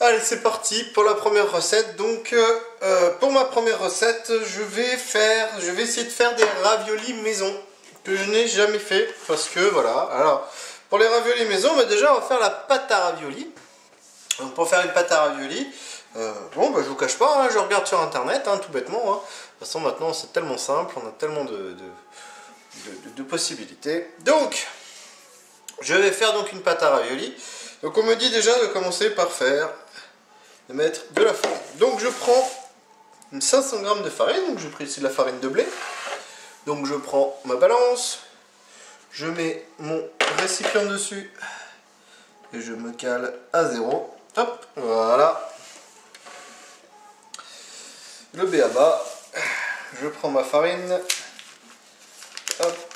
Allez, c'est parti pour la première recette. Donc, pour ma première recette, je vais essayer de faire des raviolis maison que je n'ai jamais fait parce que voilà. Alors, pour les raviolis maison, déjà, on va faire la pâte à raviolis. Donc, pour faire une pâte à raviolis, bon, je vous cache pas, hein, je regarde sur internet, hein, tout bêtement. Hein. De toute façon, maintenant, c'est tellement simple, on a tellement de possibilités. Donc, je vais faire donc une pâte à raviolis. Donc, on me dit déjà de commencer par de mettre de la farine. Donc je prends 500 g de farine, donc je pris ici de la farine de blé. Donc je prends ma balance, je mets mon récipient dessus et je me cale à 0. Hop, voilà. Le b.a.-ba, je prends ma farine, hop,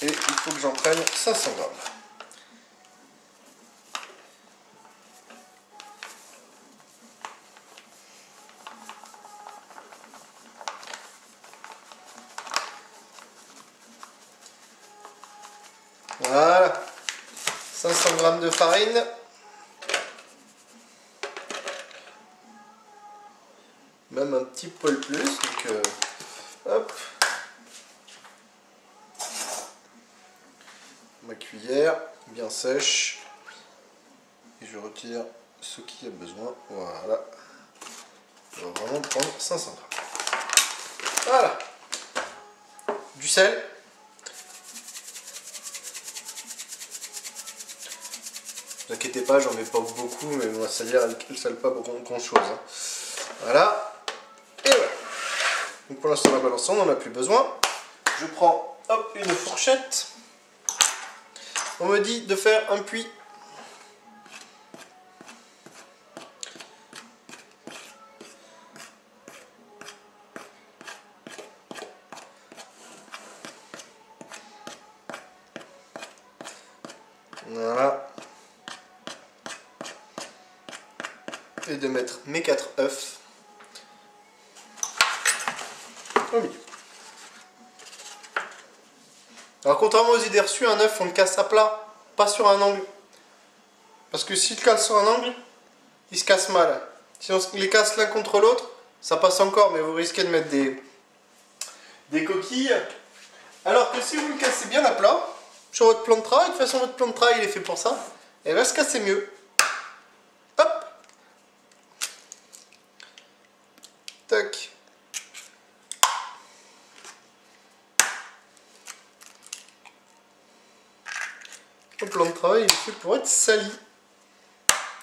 et il faut que j'en prenne 500 g. Voilà, 500 g de farine. Même un petit poil plus, donc hop. Ma cuillère, bien sèche. Et je retire ce qui a besoin. Voilà. Je vais vraiment prendre 500 g. Voilà. Du sel. Ne vous inquiétez pas, j'en mets pas beaucoup, mais moi, c'est-à-dire elle ne sale pas grand chose. Hein. Voilà. Et voilà. Donc pour l'instant, la balance, on n'en a plus besoin. Je prends hop, une fourchette. On me dit de faire un puits. Voilà. Et de mettre mes 4 œufs au milieu. Alors contrairement aux idées reçues, un œuf on le casse à plat, pas sur un angle. Parce que s'il casse sur un angle, il se casse mal. Si on les casse l'un contre l'autre, ça passe encore, mais vous risquez de mettre des coquilles. Alors que si vous le cassez bien à plat, sur votre plan de travail, de toute façon votre plan de travail il est fait pour ça, et va se casser mieux. Hop. Tac. Le plan de travail il est fait pour être sali.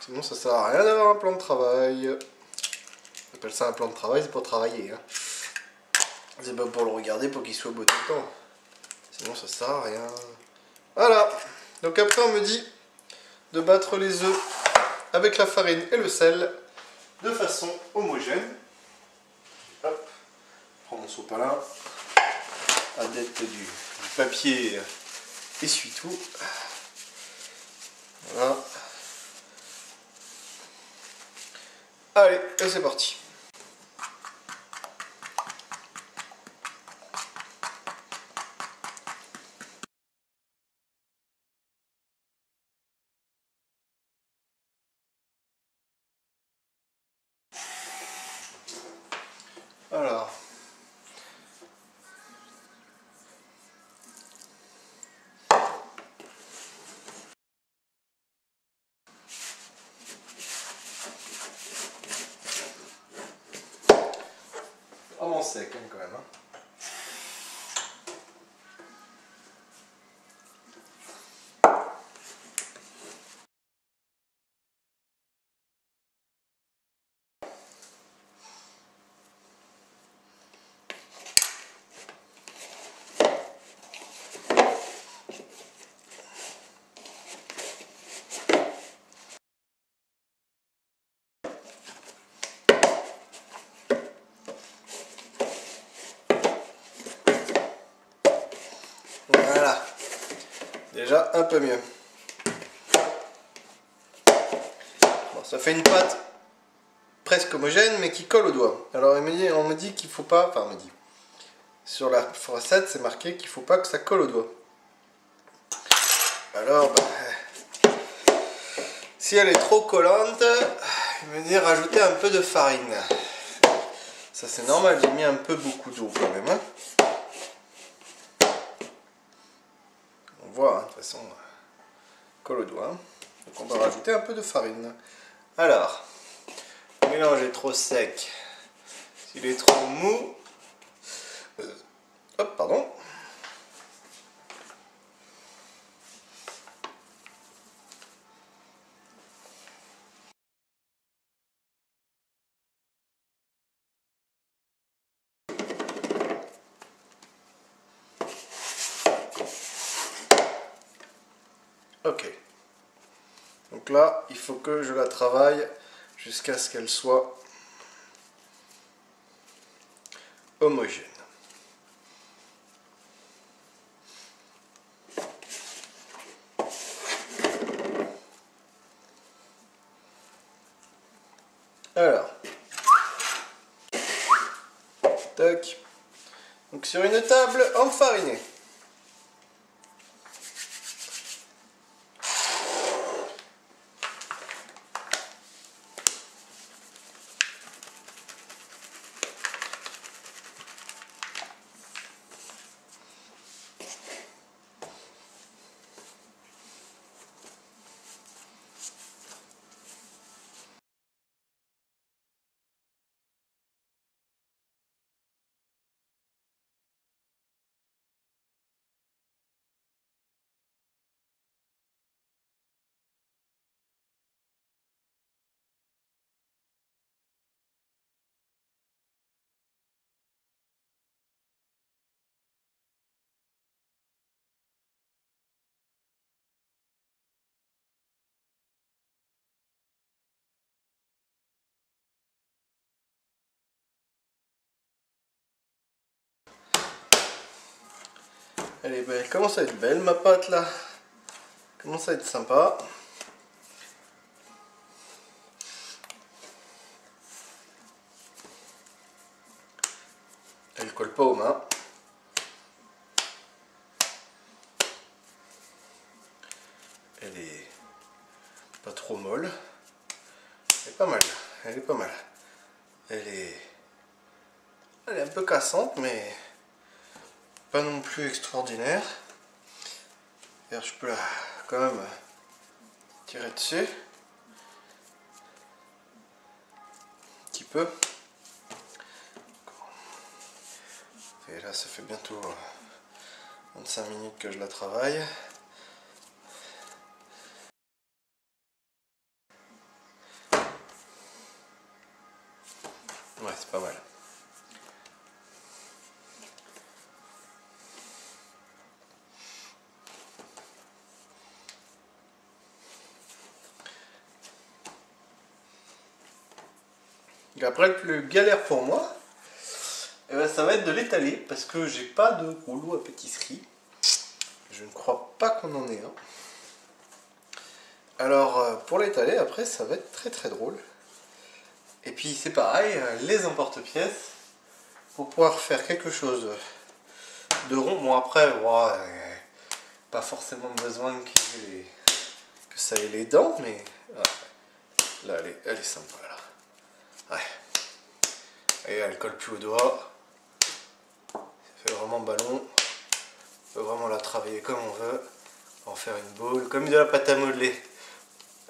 Sinon ça sert à rien d'avoir un plan de travail. On appelle ça un plan de travail, c'est pour travailler. Hein. C'est pas pour le regarder, pour qu'il soit beau tout le temps. Sinon ça sert à rien. Voilà. Donc après on me dit de battre les œufs avec la farine et le sel de façon homogène. Hop. Je prends mon sopalin. Adepte du papier essuie-tout. Voilà. Allez, et c'est parti. Alors. Vraiment sec hein, quand même. Hein. Voilà, déjà un peu mieux. Bon, ça fait une pâte presque homogène mais qui colle au doigt. Alors on me dit qu'il faut pas, enfin on me dit, sur la recette c'est marqué qu'il faut pas que ça colle au doigt. Alors Si elle est trop collante, il me dit rajouter un peu de farine. Ça c'est normal, j'ai mis un peu beaucoup d'eau quand même. Hein. On voit, hein, de toute façon, colle au doigt. Donc on va rajouter un peu de farine. Alors, le mélange est trop sec. S'il est trop mou, hop, pardon. Ok. Donc là, il faut que je la travaille jusqu'à ce qu'elle soit homogène. Alors, tac. Donc sur une table enfarinée. Elle est belle, elle commence à être belle ma pâte là. Elle commence à être sympa. Elle colle pas aux mains. Elle est pas trop molle. Elle est pas mal. Elle est pas mal. Elle est un peu cassante mais pas non plus extraordinaire. D'ailleurs, je peux quand même tirer dessus. Un petit peu. Et là, ça fait bientôt 25 minutes que je la travaille. Ouais, c'est pas mal. Et après, le plus galère pour moi, eh ben, ça va être de l'étaler parce que j'ai pas de rouleau à pâtisserie. Je ne crois pas qu'on en ait un. Alors, pour l'étaler, après, ça va être très très drôle. Et puis, c'est pareil, les emporte-pièces, pour pouvoir faire quelque chose de rond. Bon, après, ouais, pas forcément besoin que ça ait les dents, mais là, elle est sympa, là. Ouais. Et elle colle plus au doigt. Ça fait vraiment ballon. On peut vraiment la travailler comme on veut. En faire une boule, comme de la pâte à modeler.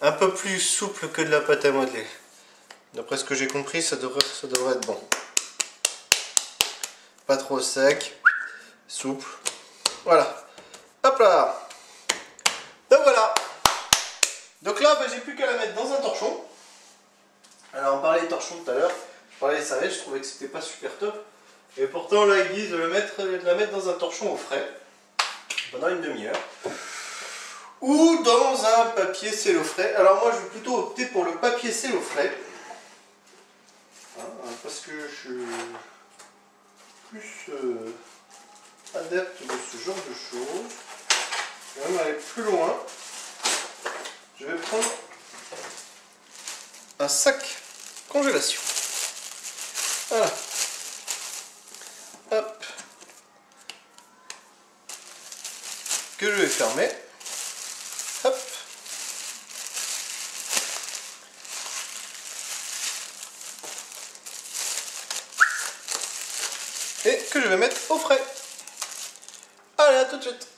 Un peu plus souple que de la pâte à modeler. D'après ce que j'ai compris, ça devrait être bon. Pas trop sec, souple. Voilà. Hop là. Donc voilà. Donc là, bah, j'ai plus qu'à la mettre dans un torchon. Alors on parlait des torchons tout à l'heure. Je parlais des serviettes, je trouvais que c'était pas super top. Et pourtant là, ils disent de la mettre dans un torchon au frais. Pendant une demi-heure. Ou dans un papier cello-frais. Alors moi, je vais plutôt opter pour le papier cello-frais. Parce que je suis plus adepte de ce genre de choses. Je vais même aller plus loin. Je vais prendre un sac congélation. Voilà. Hop. Que je vais fermer. Hop. et que je vais mettre au frais. Allez, à tout de suite.